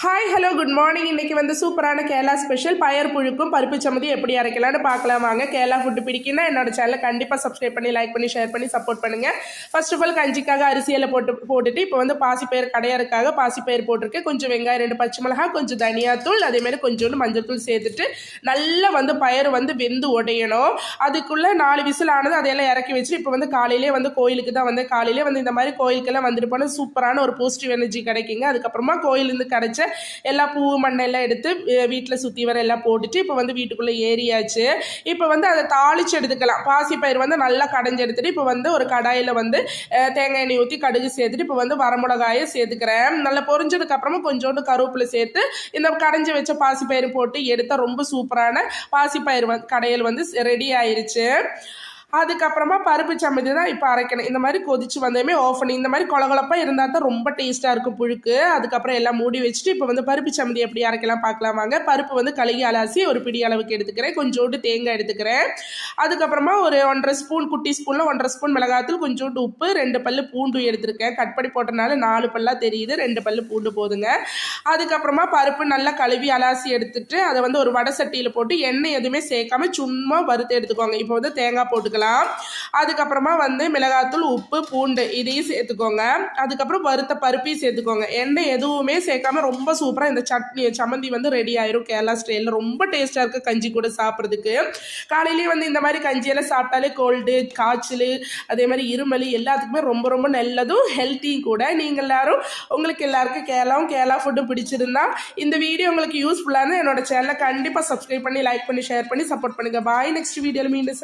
Hi hello good morning. இன்றைக்கி வந்து சூப்பரான கேரளா ஸ்பெஷல் பயர் புழுக்கும் பருப்பு சம்மதி எப்படி அரைக்கலான்னு பார்க்கலாம் வாங்க. கேரளா ஃபுட்டு பிடிக்குன்னா என்னோட சேனலை கண்டிப்பாக சப்ஸ்கிரைப் பண்ணி லைக் பண்ணி ஷேர் பண்ணி சப்போர்ட் பண்ணுங்கள். ஃபர்ஸ்ட் ஆஃப் ஆல் கஞ்சிக்காக அரிசியில் போட்டுட்டு இப்போ வந்து பாசிப்பயிர் கடையறக்காக பாசிப்பயிர் போட்டிருக்கேன். கொஞ்சம் வெங்காயம் 2 பச்சை மிளகாய் கொஞ்சம் தனியாத்தூள் அதேமாதிரி கொஞ்சோண்டு மஞ்சள் தூள் சேர்த்துட்டு நல்லா வந்து பயர் வந்து வெந்து உடையணும். அதுக்குள்ளே 4 விசில் ஆனது அதையெல்லாம் இறக்கி வச்சு இப்போ வந்து காலையிலே வந்து கோயிலுக்கு தான் வந்து காலையிலே வந்து இந்த மாதிரி கோயிலுக்கெல்லாம் வந்துட்டு போனால் சூப்பரான ஒரு பாசிட்டிவ் எனர்ஜி கிடைக்குங்க. அதுக்கப்புறமா கோயிலேருந்து கிடைச்ச எல்லா பூ மண்ணெல்லாம் எடுத்து வீட்டில் சுற்றி வர எல்லாம் போட்டுட்டு இப்போ வந்து வீட்டுக்குள்ளே ஏறியாச்சு. இப்போ வந்து அதை தாளித்து எடுத்துக்கலாம். பாசிப்பயிர் வந்து நல்லா கடைஞ்சி எடுத்துகிட்டு இப்போ வந்து ஒரு கடாயில் வந்து தேங்காய் எண்ணெய் ஊற்றி கடுகு சேர்த்துட்டு இப்போ வந்து வரமிளகாயை சேர்த்துக்கிறேன். நல்லா பொரிஞ்சதுக்கப்புறமா கொஞ்சோண்டு கருவேப்பிலை சேர்த்து இந்த கடைஞ்சி வச்ச பாசிப்பயிர் போட்டு எடுத்தால் ரொம்ப சூப்பரான பாசிப்பயிர் கடையில் வந்து ரெடி ஆயிடுச்சு. அதுக்கப்புறமா பருப்பு சம்மதி தான் இப்போ அரைக்கணும். இந்த மாதிரி கொதிச்சு வந்ததுமே ஆஃப் பண்ணி இந்த மாதிரி கொலகொலப்பாக இருந்தால் தான் ரொம்ப டேஸ்ட்டாக இருக்கும் புழுக்கு. அதுக்கப்புறம் எல்லாம் மூடி வச்சுட்டு இப்போ வந்து பருப்பு சம்மதி எப்படி அரைக்கலாம் பார்க்கலாம் வாங்க. பருப்பு வந்து கழுகி அலாசி ஒரு பிடி அளவுக்கு எடுத்துக்கிறேன். கொஞ்சோண்டு தேங்காய் எடுத்துக்கிறேன். அதுக்கப்புறமா ஒரு 1.5 ஸ்பூன் குட்டி ஸ்பூனில் 1.5 ஸ்பூன் மிளகாத்தூள் கொஞ்சோண்டு உப்பு 2 பல்லு பூண்டு எடுத்துருக்கேன். கட் பண்ணி போட்டனால 4 பல்லாக தெரியுது. 2 பல்லு பூண்டு போதுங்க. அதுக்கப்புறமா பருப்பு நல்லா கழுவி அலாசி எடுத்துட்டு அதை வந்து ஒரு வடை சட்டியில் போட்டு எண்ணெய் எதுவுமே சேர்க்காம சும்மா வறுத்து எடுத்துக்கோங்க. இப்போ வந்து தேங்காய் போட்டுக்கலாம். அதுக்கப்புறமா வந்து மிளகாத்தூள் உப்பு பூண்டு இதையும் சேர்த்துக்கோங்க. அதுக்கப்புறம் வறுத்த பருப்பையும் சேர்த்துக்கோங்க. எண்ணெய் எதுவுமே சேர்க்காம ரொம்ப சூப்பராக இந்த சம்மந்தி வந்து ரெடி ஆயிரும். கேரளா ஸ்டைலில் ரொம்ப டேஸ்ட்டாக இருக்குது கஞ்சி கூட சாப்பிட்றதுக்கு. காலையிலேயே வந்து இந்த மாதிரி கஞ்சியெல்லாம் சாப்பிட்டாலே கோல்டு காய்ச்சல் அதே மாதிரி இருமல் எல்லாத்துக்குமே ரொம்ப ரொம்ப நல்லதும் ஹெல்த்தியும் கூட. நீங்கள் எல்லாரும் உங்களுக்கு எல்லாருக்கும் கேரளா ஃபுட்டும் பிடிச்சிருந்தா இந்த வீடியோ உங்களுக்கு யூஸ்ஃபுல்லான என்னோட சேனலை கண்டிப்பாக சப்ஸ்கிரைப் பண்ணி லைக் பண்ணி ஷேர் பண்ணி சப்போர்ட் பண்ணுங்கள். பாய். நெக்ஸ்ட் வீடியோவில் மீண்டும்